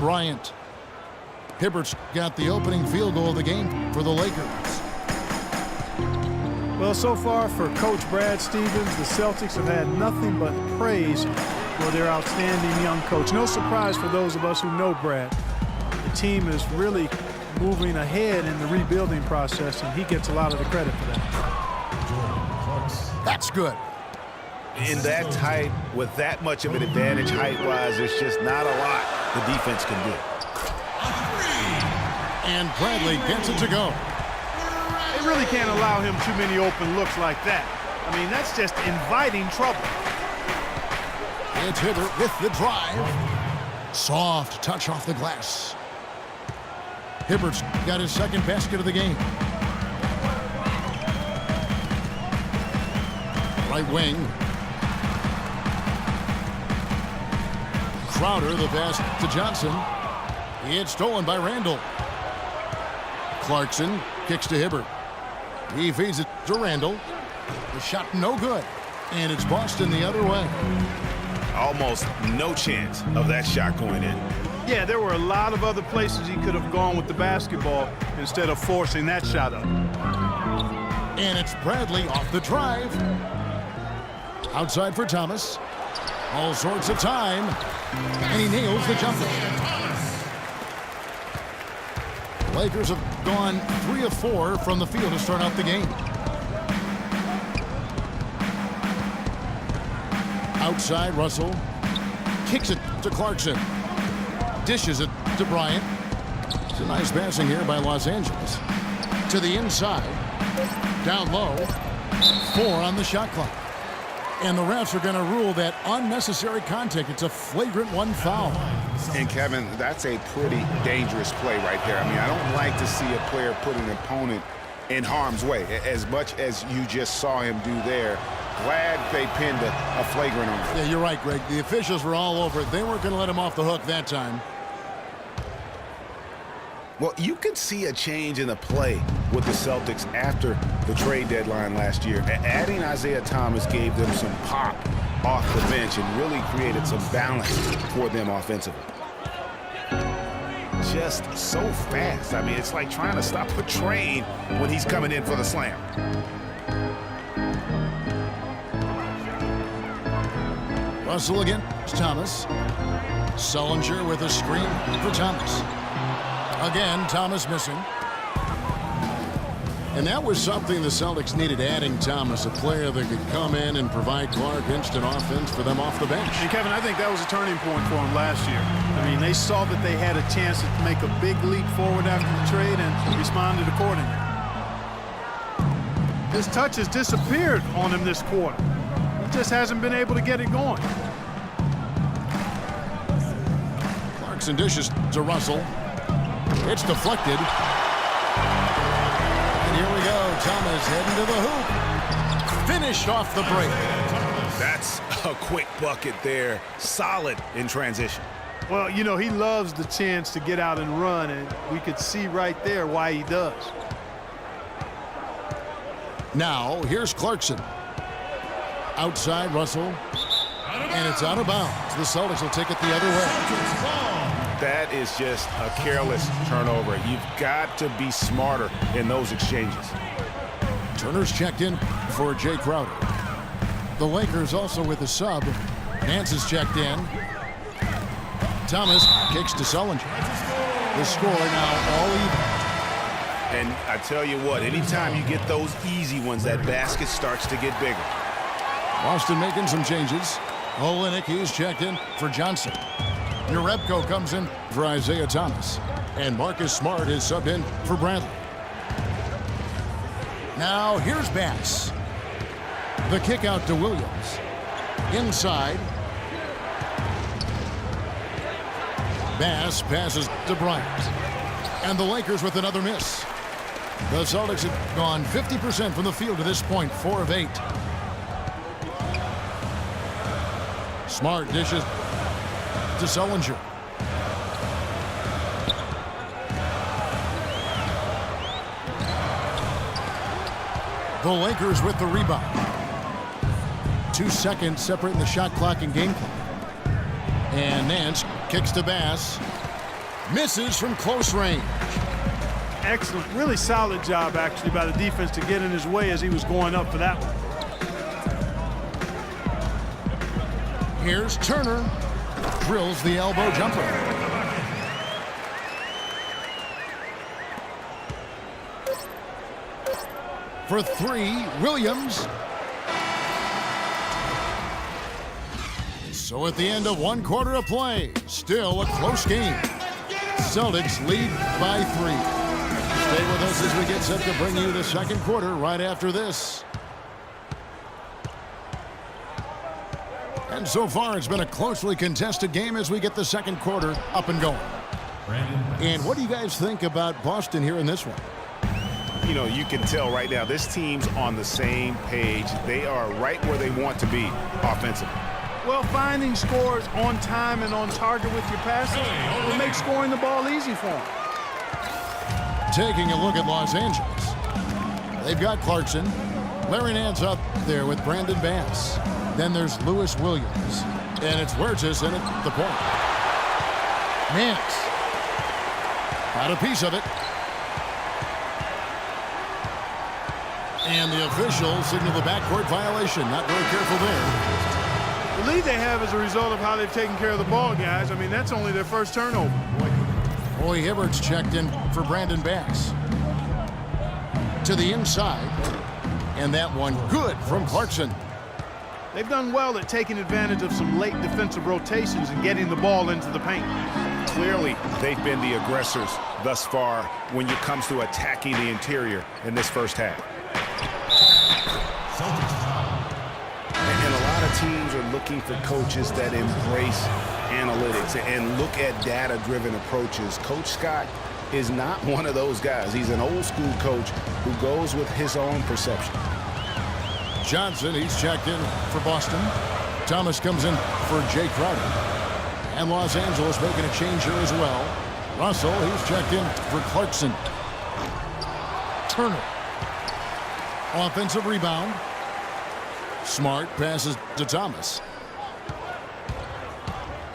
Bryant. Hibbert's got the opening field goal of the game for the Lakers. Well, so far for Coach Brad Stevens, the Celtics have had nothing but praise for their outstanding young coach. No surprise for those of us who know Brad. The team is really moving ahead in the rebuilding process, and he gets a lot of the credit for that. That's good. In that tight, with that much of an advantage height-wise, there's just not a lot the defense can do. And Bradley gets it to go. They really can't allow him too many open looks like that. I mean, that's just inviting trouble. It's Hibbert with the drive. Soft touch off the glass. Hibbert's got his second basket of the game. Right wing. Crowder, the pass to Johnson. It's stolen by Randall. Clarkson kicks to Hibbert. He feeds it to Randall. The shot no good. And it's Boston the other way. Almost no chance of that shot going in. Yeah, there were a lot of other places he could have gone with the basketball instead of forcing that shot up. And it's Bradley off the drive. Outside for Thomas. All sorts of time. And he nails the jumper. Lakers have gone 3 of 4 from the field to start out the game. Outside, Russell kicks it to Clarkson. Dishes it to Bryant. It's a nice passing here by Los Angeles. To the inside. Down low. 4 on the shot clock. And the refs are going to rule that unnecessary contact. It's a flagrant 1 foul. And, Kevin, that's a pretty dangerous play right there. I mean, I don't like to see a player put an opponent in harm's way, as much as you just saw him do there. Glad they pinned a flagrant on him. Yeah, you're right, Greg. The officials were all over it. They weren't going to let him off the hook that time. Well, you could see a change in the play with the Celtics after the trade deadline last year. Adding Isaiah Thomas gave them some pop off the bench and really created some balance for them offensively. Just so fast. I mean, it's like trying to stop a train when he's coming in for the slam. Russell against Thomas. Sullinger with a screen for Thomas. Again, Thomas missing. And that was something the Celtics needed, adding Thomas, a player that could come in and provide Clark instant offense for them off the bench. And, Kevin, I think that was a turning point for him last year. I mean, they saw that they had a chance to make a big leap forward after the trade and responded accordingly. His touch has disappeared on him this quarter. He just hasn't been able to get it going. Clarkson dishes to Russell. It's deflected. And here we go. Thomas heading to the hoop. Finished off the break. That's a quick bucket there. Solid in transition. Well, you know, he loves the chance to get out and run, and we could see right there why he does. Now, here's Clarkson. Outside, Russell. And it's out of bounds. The Celtics will take it the other way. That is just a careless turnover. You've got to be smarter in those exchanges. Turner's checked in for Jay Crowder. The Lakers also with a sub. Nance is checked in. Thomas kicks to Sullinger. The score now all even. And I tell you what, anytime you get those easy ones, that basket starts to get bigger. Boston making some changes. Olenek, he's checked in for Johnson. Jerebko comes in for Isaiah Thomas. And Marcus Smart is subbed in for Bradley. Now here's Bass. The kick out to Williams. Inside. Bass passes to Bryant. And the Lakers with another miss. The Celtics have gone 50% from the field to this point, 4 of 8. Smart dishes to Sullinger. The Lakers with the rebound. 2 seconds separating the shot clock and game clock. And Nance kicks to Bass. Misses from close range. Excellent, really solid job actually by the defense to get in his way as he was going up for that one. Here's Turner. Drills the elbow jumper. For three, Williams. So at the end of 1 quarter of play, still a close game. Celtics lead by 3. Stay with us as we get set to bring you the second quarter right after this. And so far, it's been a closely contested game as we get the second quarter up and going. And what do you guys think about Boston here in this one? You know, you can tell right now this team's on the same page. They are right where they want to be offensively. Well, finding scores on time and on target with your passes will make scoring the ball easy for them. Taking a look at Los Angeles. They've got Clarkson. Larry Nance up there with Brandon Bass. Then there's Lewis Williams. And it's Huertas in at the point. Nance. Got a piece of it. And the officials signal the backcourt violation. Not very careful there. The lead they have is a result of how they've taken care of the ball, guys. I mean, that's only their first turnover. Roy Hibbert's checked in for Brandon Bass. To the inside. And that one good from Clarkson. They've done well at taking advantage of some late defensive rotations and getting the ball into the paint. Clearly, they've been the aggressors thus far when it comes to attacking the interior in this first half. And a lot of teams are looking for coaches that embrace analytics and look at data-driven approaches. Coach Scott is not one of those guys. He's an old-school coach who goes with his own perception. Johnson, he's checked in for Boston. Thomas comes in for Jay Crowder. And Los Angeles making a change here as well. Russell, he's checked in for Clarkson. Turner. Offensive rebound. Smart passes to Thomas.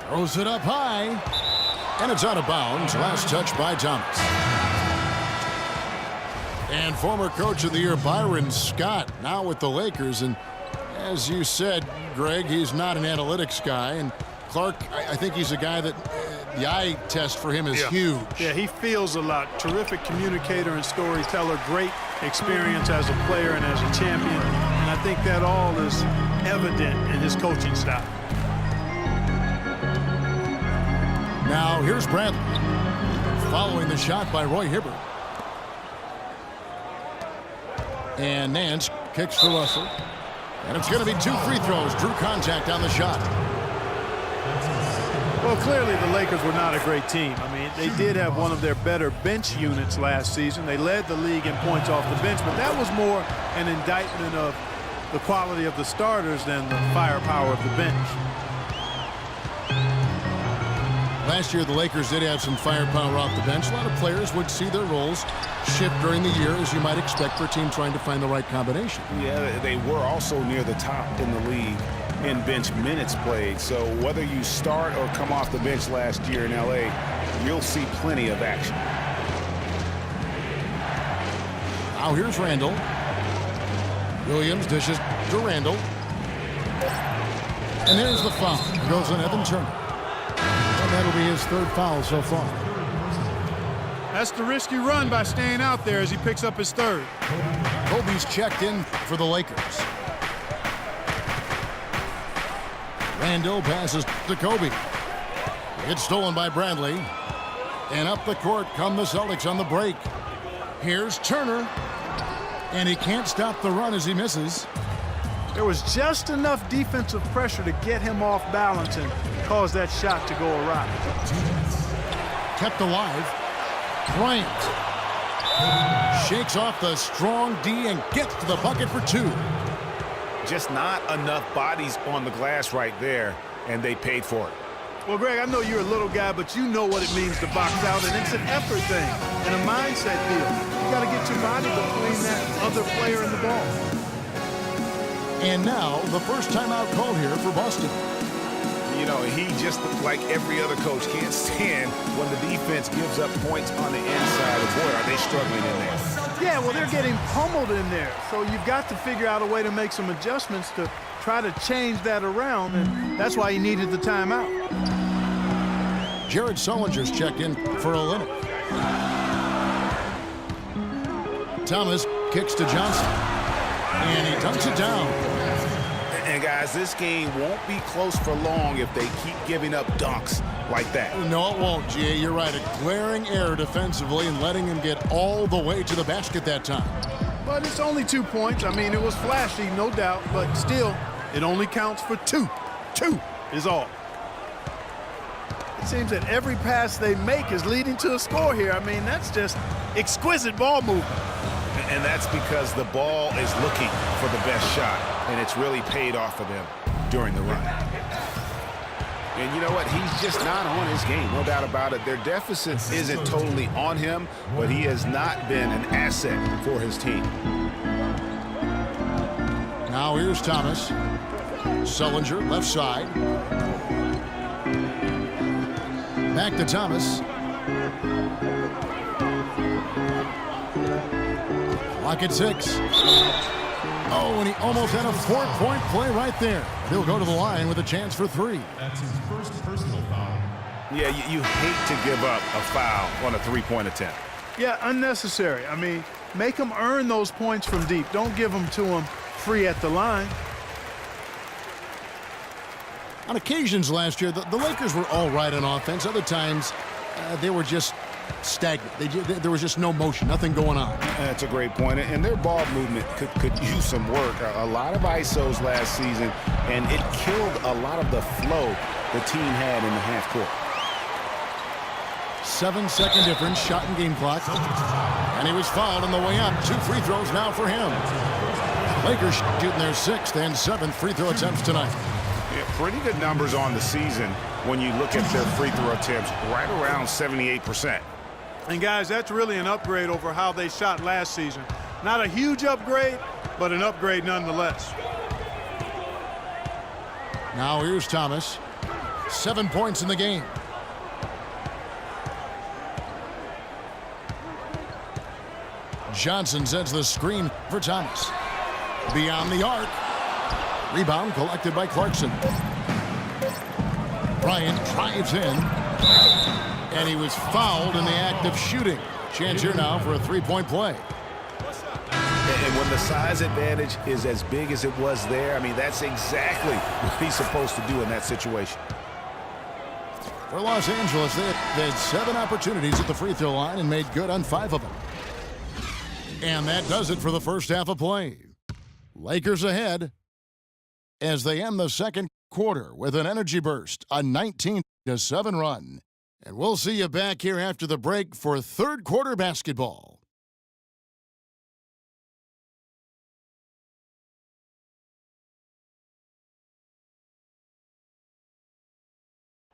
Throws it up high. And it's out of bounds. Last touch by Thomas. And former coach of the year, Byron Scott, now with the Lakers. And as you said, Greg, he's not an analytics guy. And Clark, I think he's a guy that the eye test for him is huge. Yeah, he feels a lot. Terrific communicator and storyteller. Great experience as a player and as a champion. And I think that all is evident in his coaching style. Now here's Bradley. Following the shot by Roy Hibbert. And Nance kicks for Russell. And it's going to be 2 free throws. Drew contact on the shot. Well, clearly the Lakers were not a great team. I mean, they did have one of their better bench units last season. They led the league in points off the bench, but that was more an indictment of the quality of the starters than the firepower of the bench. Last year, the Lakers did have some firepower off the bench. A lot of players would see their roles shift during the year, as you might expect for a team trying to find the right combination. Yeah, they were also near the top in the league in bench minutes played. So whether you start or come off the bench last year in L.A., you'll see plenty of action. Now here's Randall. Williams dishes to Randall. And there's the foul. It goes on Evan Turner. And that'll be his 3rd foul so far. That's the risky run by staying out there as he picks up his 3rd. Kobe's checked in for the Lakers. Randall passes to Kobe. It's stolen by Bradley. And up the court come the Celtics on the break. Here's Turner. And he can't stop the run as he misses. There was just enough defensive pressure to get him off balance and cause that shot to go awry. Kept alive. Bryant shakes off the strong D and gets to the bucket for 2. Just not enough bodies on the glass right there, and they paid for it. Well, Greg, I know you're a little guy, but you know what it means to box out, and it's an effort thing and a mindset deal. You got to get your body between that other player and the ball. And now the first timeout called here for Boston. You know, he just, like every other coach, can't stand when the defense gives up points on the inside. And boy, are they struggling in there. Yeah, well, they're getting pummeled in there. So you've got to figure out a way to make some adjustments to try to change that around, and that's why he needed the timeout. Jared Sullinger's checked in for a limit. Thomas kicks to Johnson, and he dunks it down. And guys, this game won't be close for long if they keep giving up dunks like that. No, it won't, G.A. You're right. A glaring error defensively and letting him get all the way to the basket that time. But it's only 2 points. I mean, it was flashy, no doubt, but still, it only counts for 2. 2 is all. It seems that every pass they make is leading to a score here. I mean, that's just exquisite ball movement. And that's because the ball is looking for the best shot, and it's really paid off for them during the run. And you know what? He's just not on his game, no doubt about it. Their deficit isn't totally on him, but he has not been an asset for his team. Now here's Thomas. Sullinger, left side. Back to Thomas. Clock at 6. Oh, and he almost had a 4-point play right there. He'll go to the line with a chance for 3. That's his first personal foul. Yeah, you hate to give up a foul on a three-point attempt. Yeah, unnecessary. I mean, make them earn those points from deep. Don't give them to them free at the line. On occasions last year, the Lakers were all right on offense. Other times, they were just stagnant. There was just no motion, nothing going on. That's a great point. And their ball movement could use some work. A lot of ISOs last season, and it killed a lot of the flow the team had in the half court. 7-second difference, shot and game clock. And he was fouled on the way up. 2 free throws now for him. Lakers shooting their 6th and 7th free throw attempts tonight. Yeah, pretty good numbers on the season when you look at their free throw attempts, right around 78%. And guys, that's really an upgrade over how they shot last season. Not a huge upgrade, but an upgrade nonetheless. Now here's Thomas. 7 points in the game. Johnson sends the screen for Thomas. Beyond the arc. Rebound collected by Clarkson. Bryant drives in. And he was fouled in the act of shooting. Chance here now for a 3-point play. And when the size advantage is as big as it was there, I mean, that's exactly what he's supposed to do in that situation. For Los Angeles, they had 7 opportunities at the free throw line and made good on 5 of them. And that does it for the first half of play. Lakers ahead as they end the second quarter with an energy burst, a 19-7 run. And we'll see you back here after the break for third quarter basketball.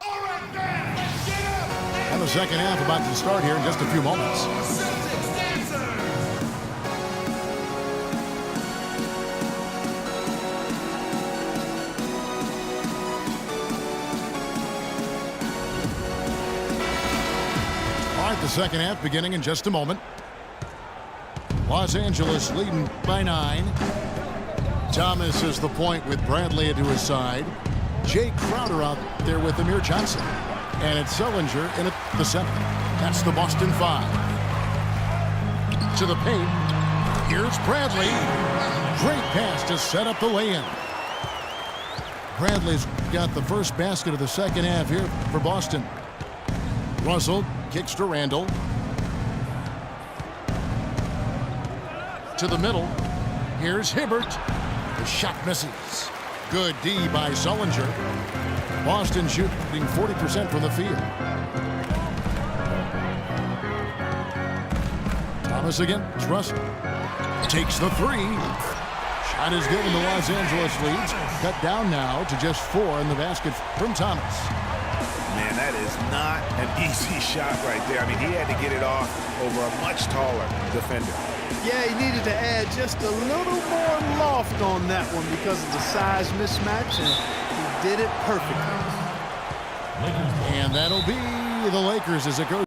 All right, man, let's get up. And the second half about to start here in just a few moments. Celtics dancer. All right, the second half beginning in just a moment. Los Angeles leading by 9. Thomas is the point with Bradley to his side. Jay Crowder out there with Amir Johnson. And it's Sullinger in at the center. That's the Boston 5. To the paint. Here's Bradley. Great pass to set up the lay-in. Bradley's got the first basket of the second half here for Boston. Russell kicks to Randall. To the middle. Here's Hibbert. The shot misses. Good D by Sullinger. Boston shooting 40% from the field. Thomas again. It's Russell. Takes the 3. Shot is good, and the Los Angeles leads. Cut down now to just 4 in the basket from Thomas. Man, that is not an easy shot right there. I mean, he had to get it off over a much taller defender. Yeah, he needed to add just a little more loft on that one because of the size mismatch, and he did it perfectly. And that'll be the Lakers as it goes.